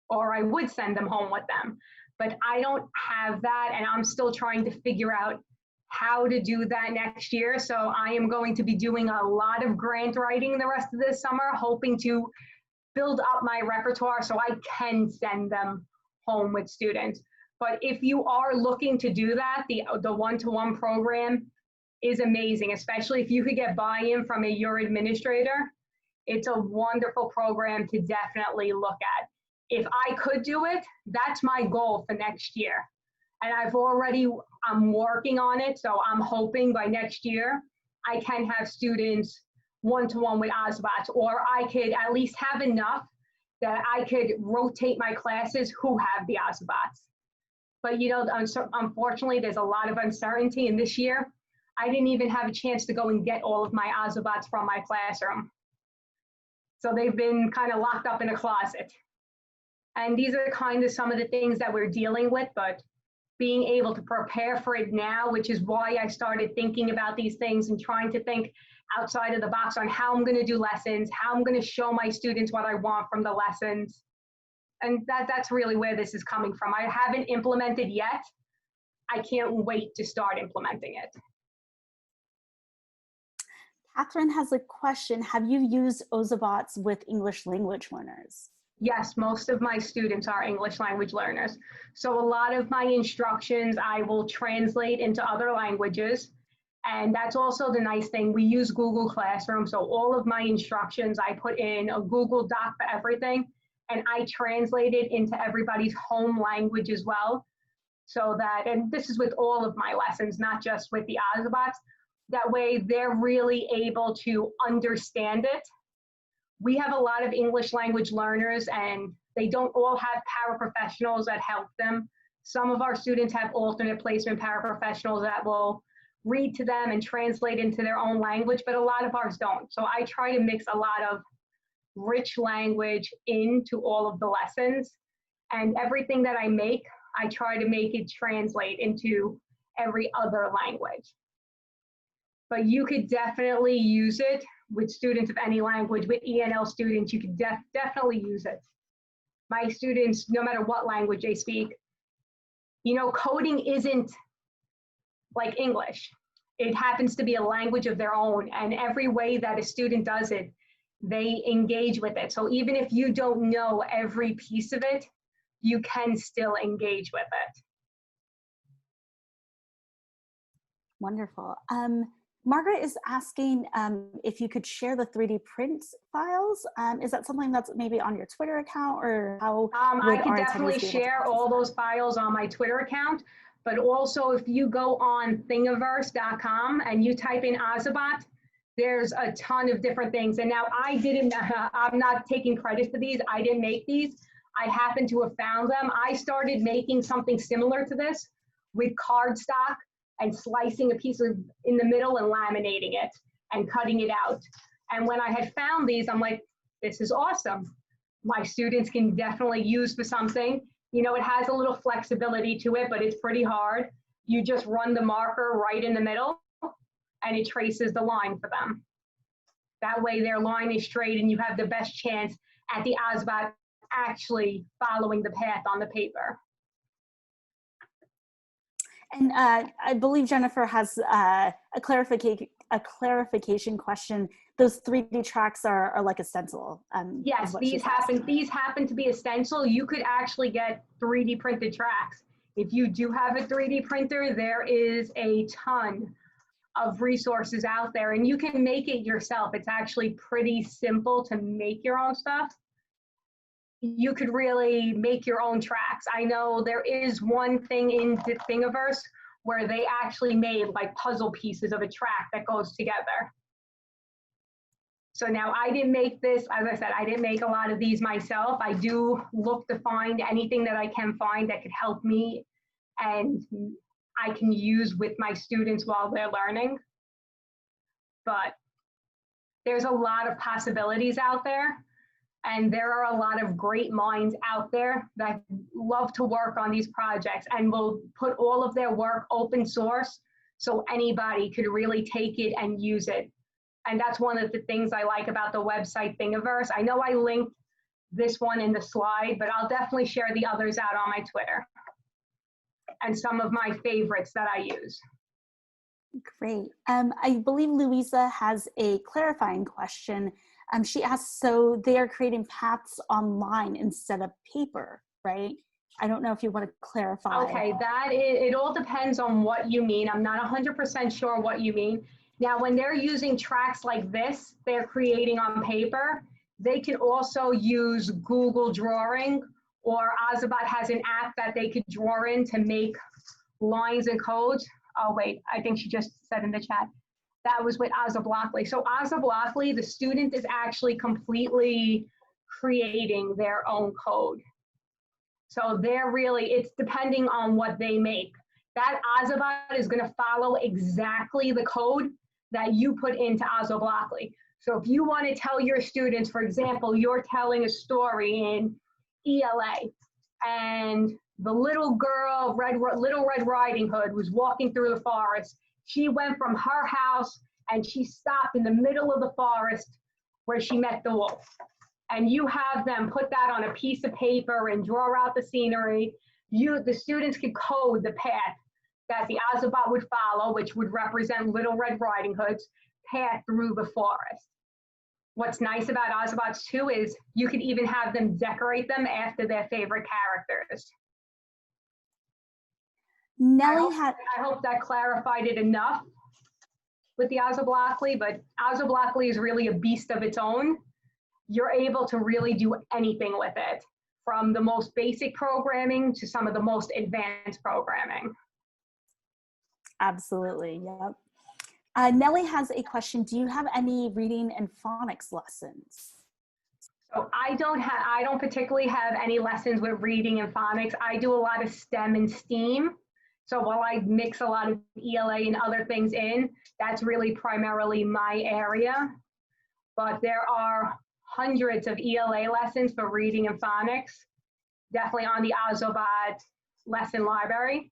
or I would send them home with them. But I don't have that, and I'm still trying to figure out how to do that next year. So I am going to be doing a lot of grant writing the rest of this summer, hoping to build up my repertoire so I can send them home with students. But if you are looking to do that, the one-to-one program is amazing, especially if you could get buy-in from your administrator. It's a wonderful program to definitely look at. If I could do it, that's my goal for next year. And I'm working on it, so I'm hoping by next year I can have students one-to-one with Ozobots, or I could at least have enough that I could rotate my classes who have the Ozobots. But you know, unfortunately, there's a lot of uncertainty, and this year, I didn't even have a chance to go and get all of my Ozobots from my classroom. So they've been kind of locked up in a closet. And these are kind of some of the things that we're dealing with, but being able to prepare for it now, which is why I started thinking about these things and trying to think outside of the box on how I'm going to do lessons, how I'm going to show my students what I want from the lessons. And that's really where this is coming from. I haven't implemented yet. I can't wait to start implementing it. Catherine has a question. Have you used Ozobots with English language learners? Yes, most of my students are English language learners. So a lot of my instructions I will translate into other languages. And that's also the nice thing. We use Google Classroom. So all of my instructions, I put in a Google Doc for everything. And I translate it into everybody's home language as well. So that, and this is with all of my lessons, not just with the Ozobots. That way they're really able to understand it. We have a lot of English language learners and they don't all have paraprofessionals that help them. Some of our students have alternate placement paraprofessionals that will read to them and translate into their own language, but a lot of ours don't. So I try to mix a lot of rich language into all of the lessons, and everything that I make, I try to make it translate into every other language. But you could definitely use it with students of any language. With ENL students, you could definitely use it. My students, no matter what language they speak, you know, coding isn't like English. It happens to be a language of their own, and every way that a student does it, they engage with it. So even if you don't know every piece of it, you can still engage with it. Wonderful. Margaret is asking if you could share the 3D print files. Is that something that's maybe on your Twitter account, or how I could definitely share all those files on my Twitter account, but also if you go on thingiverse.com and you type in Ozobot, there's a ton of different things. And now I'm not taking credit for these. I didn't make these. I happen to have found them. I started making something similar to this with cardstock and slicing a piece of in the middle and laminating it and cutting it out. And when I had found these, I'm like, this is awesome. My students can definitely use for something. You know, it has a little flexibility to it, but it's pretty hard. You just run the marker right in the middle and it traces the line for them. That way their line is straight and you have the best chance at the Ozobot actually following the path on the paper. And I believe Jennifer has a clarification question. Those 3D tracks are like a stencil. Yes, these happen to be a stencil. You could actually get 3D printed tracks. If you do have a 3D printer, there is a ton of resources out there, and you can make it yourself. It's actually pretty simple to make your own stuff. You could really make your own tracks. I know there is one thing in the Thingiverse where they actually made like puzzle pieces of a track that goes together. So now I didn't make this, as I said, I didn't make a lot of these myself. I do look to find anything that I can find that could help me and I can use with my students while they're learning. But there's a lot of possibilities out there. And there are a lot of great minds out there that love to work on these projects and will put all of their work open source so anybody could really take it and use it. And that's one of the things I like about the website Thingiverse. I know I linked this one in the slide, but I'll definitely share the others out on my Twitter and some of my favorites that I use. Great. I believe Louisa has a clarifying question. She asks, so they are creating paths online instead of paper, right? I don't know if you want to clarify. Okay, it all depends on what you mean. I'm not 100% sure what you mean. Now, when they're using tracks like this, they're creating on paper, they can also use Google Drawing, or Ozobot has an app that they could draw in to make lines and codes. Oh, wait, I think she just said in the chat. That was with Ozoblockly. So Ozoblockly, the student is actually completely creating their own code. So they're really, it's depending on what they make. That Ozobot is going to follow exactly the code that you put into Ozoblockly. So if you want to tell your students, for example, you're telling a story in ELA, and the little girl, Little Red Riding Hood, was walking through the forest. She went from her house and she stopped in the middle of the forest where she met the wolf. And you have them put that on a piece of paper and draw out the scenery. The students could code the path that the Ozobot would follow, which would represent Little Red Riding Hood's path through the forest. What's nice about Ozobots too is you could even have them decorate them after their favorite characters. Nellie I hope that clarified it enough with the Ozoblockly, but Ozoblockly is really a beast of its own. You're able to really do anything with it, from the most basic programming to some of the most advanced programming. Absolutely, yep. Nellie has a question. Do you have any reading and phonics lessons? So I don't particularly have any lessons with reading and phonics. I do a lot of STEM and STEAM. So while I mix a lot of ELA and other things in, that's really primarily my area. But there are hundreds of ELA lessons for reading and phonics, definitely on the Ozobot lesson library.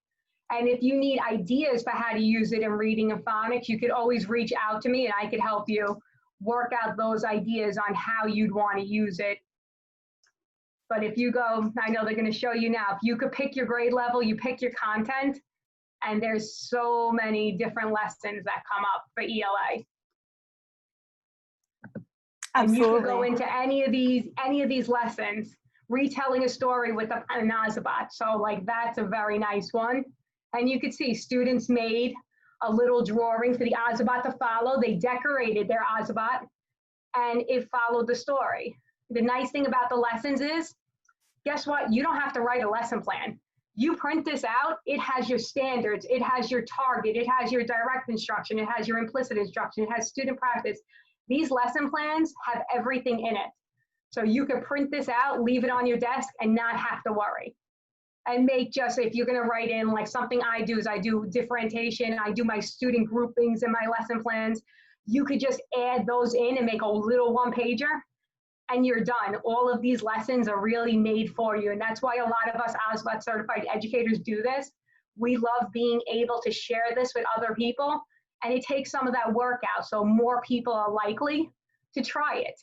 And if you need ideas for how to use it in reading and phonics, you could always reach out to me and I could help you work out those ideas on how you'd want to use it. But if you go, I know they're going to show you now, if you could pick your grade level, you pick your content, and there's so many different lessons that come up for ELA. Absolutely. And you can go into any of these lessons, retelling a story with an Ozobot. So like that's a very nice one. And you could see students made a little drawing for the Ozobot to follow. They decorated their Ozobot and it followed the story. The nice thing about the lessons is, guess what? You don't have to write a lesson plan. You print this out, it has your standards, it has your target, it has your direct instruction, it has your implicit instruction, it has student practice. These lesson plans have everything in it. So you can print this out, leave it on your desk and not have to worry. And make just, if you're gonna write in, like something I do is I do differentiation, I do my student groupings in my lesson plans. You could just add those in and make a little one-pager and you're done. All of these lessons are really made for you. And that's why a lot of us Ozobot certified educators do this. We love being able to share this with other people and it takes some of that work out. So more people are likely to try it.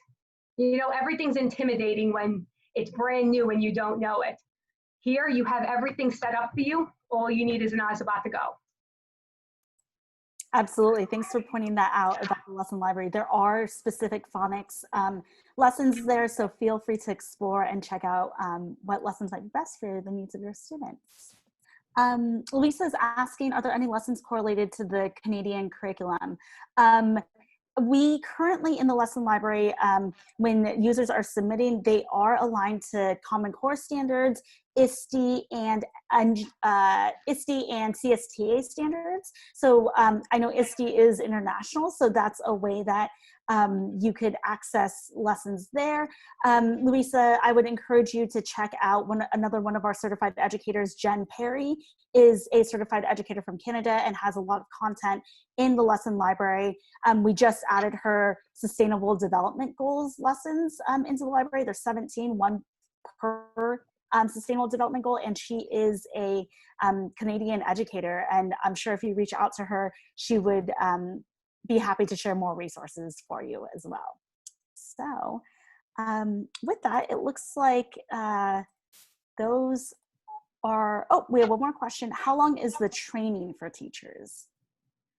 You know, everything's intimidating when it's brand new and you don't know it. Here, you have everything set up for you. All you need is an Ozobot to go. Absolutely. Thanks for pointing that out about the lesson library. There are specific phonics lessons there, so feel free to explore and check out what lessons might be best for the needs of your students. Lisa's asking, are there any lessons correlated to the Canadian curriculum? We currently in the lesson library, when users are submitting, they are aligned to Common Core standards, ISTE and CSTA standards. So I know ISTE is international, so that's a way that you could access lessons there. Louisa, I would encourage you to check out another one of our certified educators, Jen Perry, is a certified educator from Canada and has a lot of content in the lesson library. We just added her sustainable development goals lessons into the library. There's 17, one per sustainable development goal, and she is a Canadian educator. And I'm sure if you reach out to her, she would be happy to share more resources for you as well. So with that, it looks like those are, oh, we have one more question. How long is the training for teachers?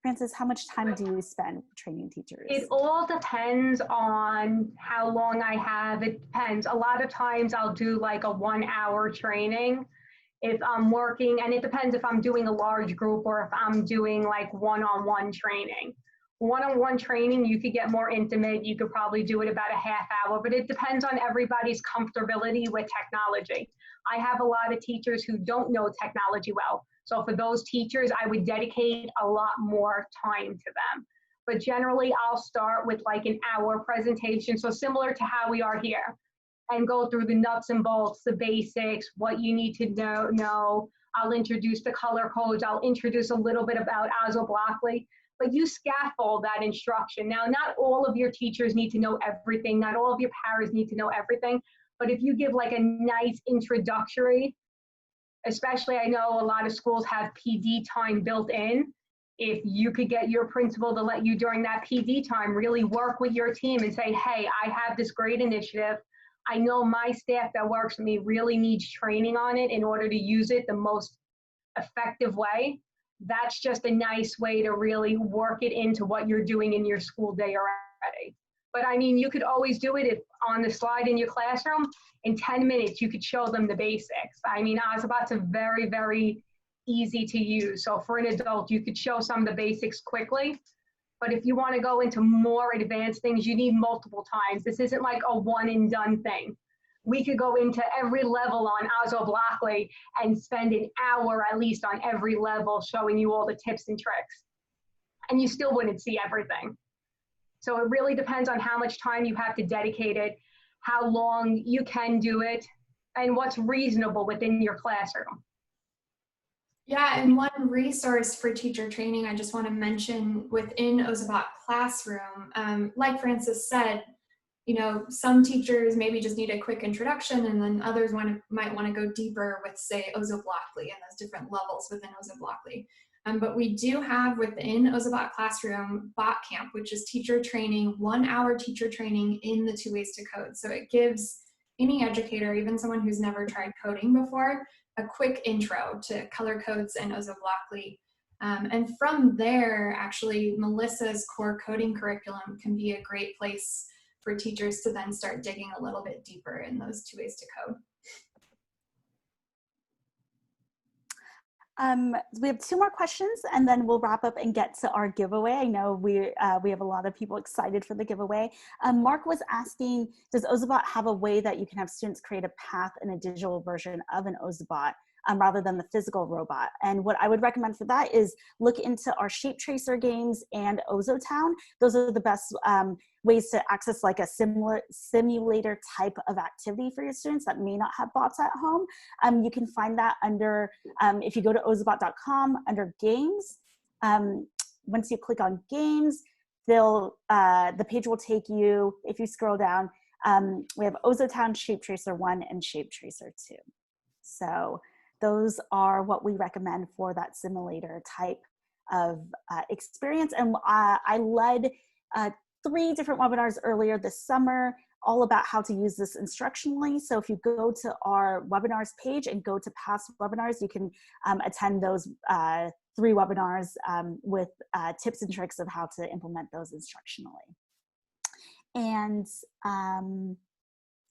Francis, how much time do you spend training teachers? It all depends on how long I have. It depends. A lot of times I'll do like a 1-hour training if I'm working, and it depends if I'm doing a large group or if I'm doing like one-on-one training. One-on-one training, you could get more intimate. You could probably do it about a half hour, but it depends on everybody's comfortability with technology. I have a lot of teachers who don't know technology well. So for those teachers, I would dedicate a lot more time to them. But generally, I'll start with like an hour presentation. So similar to how we are here. and go through the nuts and bolts, the basics, what you need to know. I'll introduce the color codes. I'll introduce a little bit about Ozoblockly, but you scaffold that instruction. Now, not all of your teachers need to know everything. Not all of your paras need to know everything, but if you give like a nice introductory, especially I know a lot of schools have PD time built in. If you could get your principal to let you during that PD time really work with your team and say, hey, I have this great initiative. I know my staff that works with me really needs training on it in order to use it the most effective way. That's just a nice way to really work it into what you're doing in your school day already. But I mean, you could always do it if on the slide in your classroom, in 10 minutes, you could show them the basics. I mean, Ozobot's are very, very easy to use. So for an adult, you could show some of the basics quickly. But if you want to go into more advanced things, you need multiple times. This isn't like a one and done thing. We could go into every level on Ozoblockly and spend an hour at least on every level showing you all the tips and tricks. And you still wouldn't see everything. So it really depends on how much time you have to dedicate it, how long you can do it, and what's reasonable within your classroom. Yeah, and one resource for teacher training I just want to mention within Ozobot Classroom, like Francis said, you know, some teachers maybe just need a quick introduction, and then others might want to go deeper with, say, Ozoblockly and those different levels within Ozoblockly. But we do have within Ozobot Classroom Bot Camp, which is teacher training, 1 hour teacher training in the 2 ways to code. So it gives any educator, even someone who's never tried coding before, a quick intro to color codes and Ozoblockly. And from there, actually, Melissa's core coding curriculum can be a great place for teachers to then start digging a little bit deeper in those 2 ways to code. We have 2 more questions and then we'll wrap up and get to our giveaway. I know we have a lot of people excited for the giveaway. Mark was asking, does Ozobot have a way that you can have students create a path in a digital version of an Ozobot rather than the physical robot? And what I would recommend for that is look into our Shape Tracer games and Ozotown. Those are the best ways to access like a similar simulator type of activity for your students that may not have bots at home. You can find that under, if you go to ozobot.com under games, once you click on games, the page will take you, if you scroll down, we have Ozotown, Shape Tracer 1, and Shape Tracer 2. So those are what we recommend for that simulator type of experience. And I led 3 different webinars earlier this summer, all about how to use this instructionally. So if you go to our webinars page and go to past webinars, you can attend those 3 webinars with tips and tricks of how to implement those instructionally. And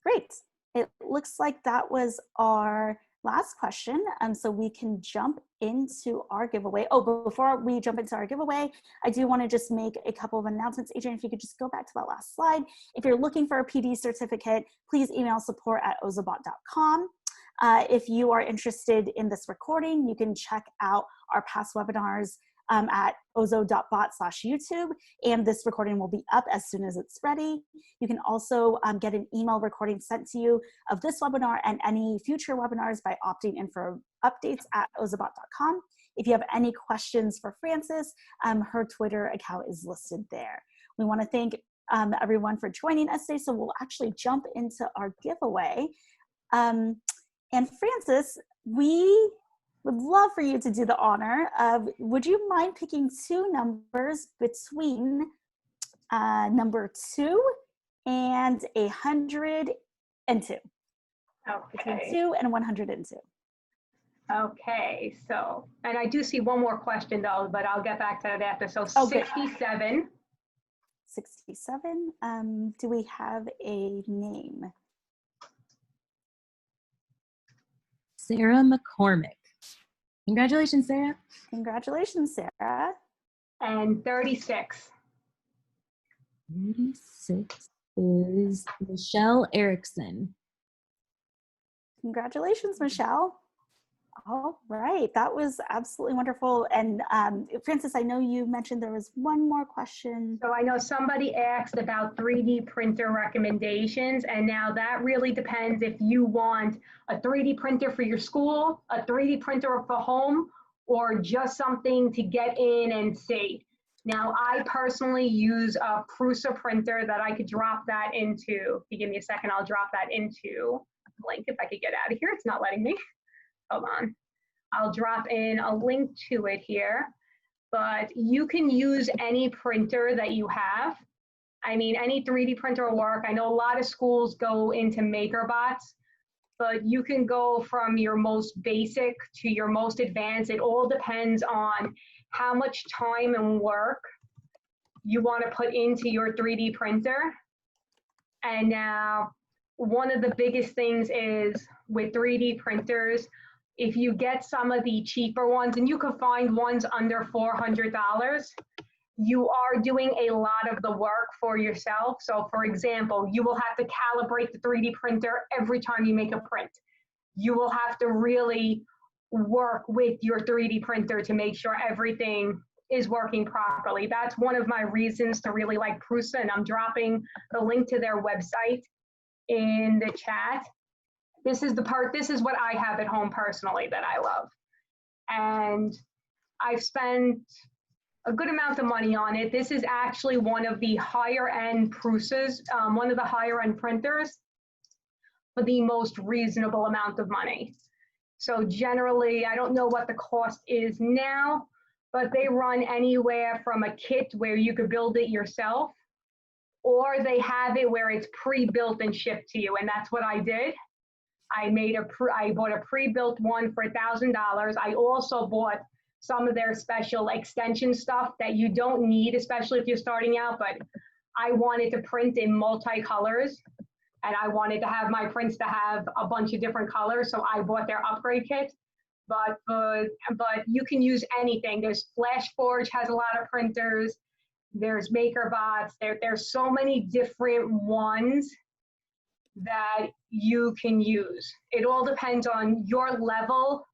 great. It looks like that was our last question, so we can jump into our giveaway. Oh, before we jump into our giveaway, I do want to just make a couple of announcements. Adrian, if you could just go back to that last slide. If you're looking for a PD certificate, please email support@ozobot.com. If you are interested in this recording, you can check out our past webinars at ozo.bot/YouTube, and this recording will be up as soon as it's ready. You can also get an email recording sent to you of this webinar and any future webinars by opting in for updates at ozobot.com. If you have any questions for Francis, her Twitter account is listed there. We want to thank everyone for joining us today, so we'll actually jump into our giveaway. And Francis, we would love for you to do the honor of, would you mind picking 2 numbers between number 2 and 102? Okay. Between 2 and 102. Okay, so, and I do see one more question though, but I'll get back to that after. So Oh, good. 67. 67. Do we have a name? Sarah McCormick. Congratulations, Sarah. Congratulations, Sarah. And 36. 36 is Michelle Erickson. Congratulations, Michelle. All right, that was absolutely wonderful. And Francis, I know you mentioned there was one more question. So I know somebody asked about 3D printer recommendations, and now that really depends if you want a 3D printer for your school, a 3D printer for home, or just something to get in and see. Now, I personally use a Prusa printer that I could drop that into. If you give me a second, I'll drop that into the link if I could get out of here. It's not letting me. Hold on. I'll drop in a link to it here. But you can use any printer that you have. I mean, any 3D printer will work. I know a lot of schools go into MakerBots, but you can go from your most basic to your most advanced. It all depends on how much time and work you want to put into your 3D printer. And now, one of the biggest things is with 3D printers, if you get some of the cheaper ones, and you can find ones under $400, you are doing a lot of the work for yourself. So for example, you will have to calibrate the 3D printer every time you make a print. You will have to really work with your 3D printer to make sure everything is working properly. That's one of my reasons to really like Prusa, and I'm dropping the link to their website in the chat. This is what I have at home personally that I love. And I've spent a good amount of money on it. This is actually one of the higher end Prusas, one of the higher end printers for the most reasonable amount of money. So generally, I don't know what the cost is now, but they run anywhere from a kit where you could build it yourself, or they have it where it's pre-built and shipped to you. And that's what I did. I bought a pre-built one for $1,000. I also bought some of their special extension stuff that you don't need, especially if you're starting out, but I wanted to print in multicolors, and I wanted to have my prints to have a bunch of different colors, so I bought their upgrade kit. But you can use anything. There's FlashForge has a lot of printers. There's MakerBots. There's so many different ones that you can use. It all depends on your level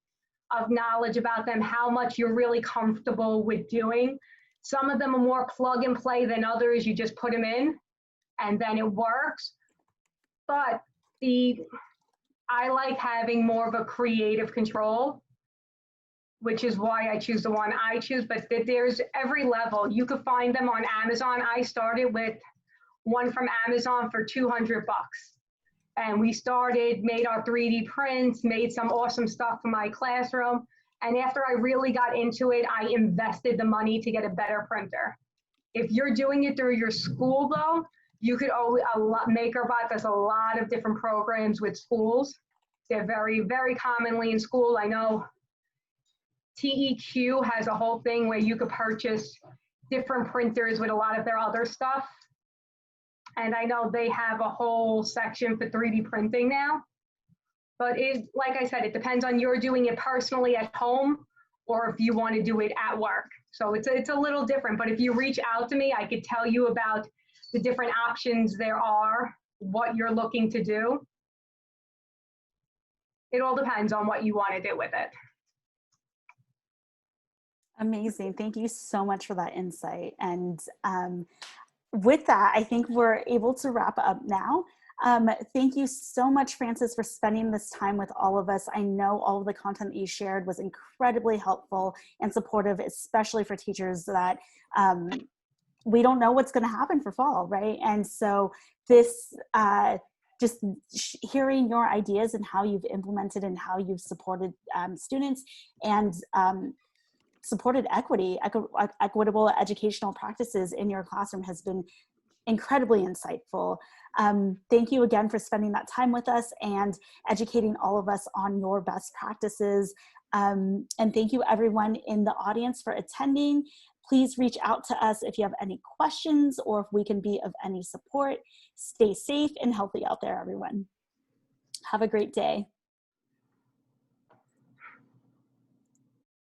of knowledge about them, how much you're really comfortable with doing. Some of them are more plug and play than others. You just put them in and then it works. But I like having more of a creative control, which is why I choose the one I choose. But there's every level. You could find them on Amazon. I started with one from Amazon for $200. And we made our 3D prints, made some awesome stuff for my classroom. And after I really got into it, I invested the money to get a better printer. If you're doing it through your school though, you could always, MakerBot does a lot of different programs with schools. They're very, very commonly in school. I know TEQ has a whole thing where you could purchase different printers with a lot of their other stuff. And I know they have a whole section for 3D printing now. But like I said, it depends on you're doing it personally at home or if you want to do it at work. So it's a little different. But if you reach out to me, I could tell you about the different options there are, what you're looking to do. It all depends on what you want to do with it. Amazing. Thank you so much for that insight. And with that, I think we're able to wrap up now. Thank you so much, Francis, for spending this time with all of us. I know all of the content that you shared was incredibly helpful and supportive, especially for teachers that we don't know what's going to happen for fall, right? And so this, just hearing your ideas and how you've implemented and how you've supported students and supported equitable educational practices in your classroom has been incredibly insightful. Thank you again for spending that time with us and educating all of us on your best practices. And thank you everyone in the audience for attending. Please reach out to us if you have any questions or if we can be of any support. Stay safe and healthy out there, everyone. Have a great day.